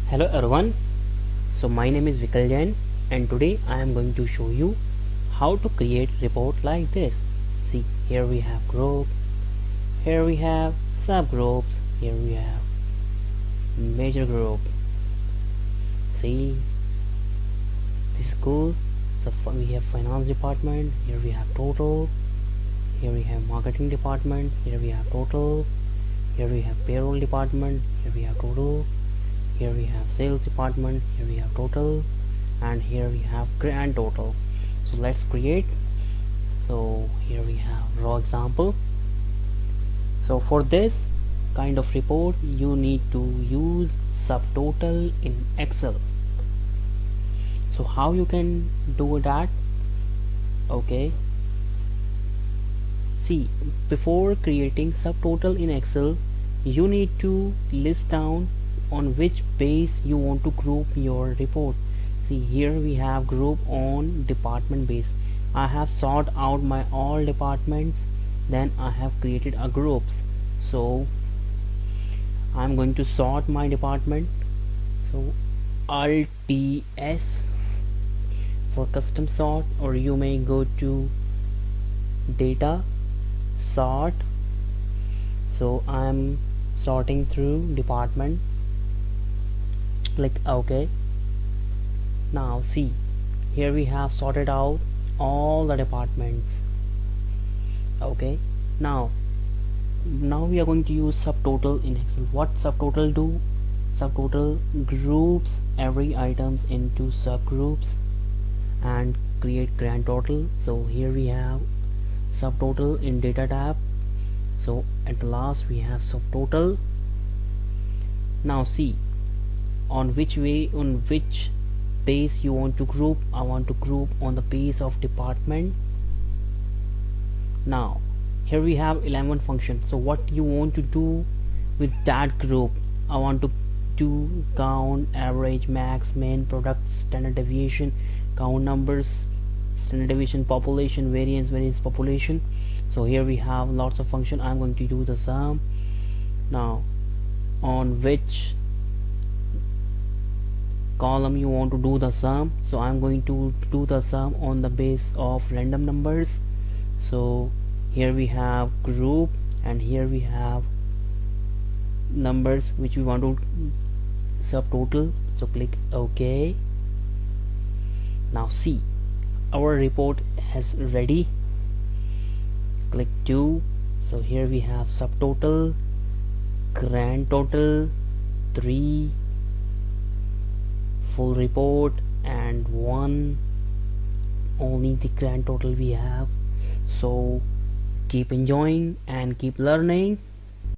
Hello everyone, so my name is Vikal Jain and today I am going to show you how to create report like this. See, here we have group, here we have subgroups, here we have major group. See, this is cool. So we have finance department, here we have total, here we have marketing department, here we have total, here we have payroll department, here we have total, here we have sales department, here we have total, and here we have grand total. So let's create. So here we have raw example. So for this kind of report you need to use subtotal in Excel. So how you can do that? Okay, see, before creating subtotal in Excel you need to list down on which base you want to group your report. See, here we have group on department base. I have sorted out my all departments, then I have created a groups. So I'm going to sort my department. So Alt TS for custom sort, or you may go to data sort. So I'm sorting through department. Click OK. Now see, here we have sorted out all the departments. Okay, now we are going to use subtotal in Excel. What subtotal do? Subtotal groups every items into subgroups and create grand total. So here we have subtotal in data tab. So at the last we have subtotal. Now see, on which base you want to group. I want to group on the base of department. Now here we have 11 function. So what you want to do with that group? I want to do count, average, max, min, product, standard deviation, count numbers, standard deviation, population, variance population. So here we have lots of function. I'm going to do the sum. Now on which column you want to do the sum? So I'm going to do the sum on the base of random numbers. So here we have group and here we have numbers which we want to subtotal. So click OK. Now see, our report has ready. Click 2. So here we have subtotal, grand total, 3, full report, and 1. Only the grand total we have. So keep enjoying and keep learning.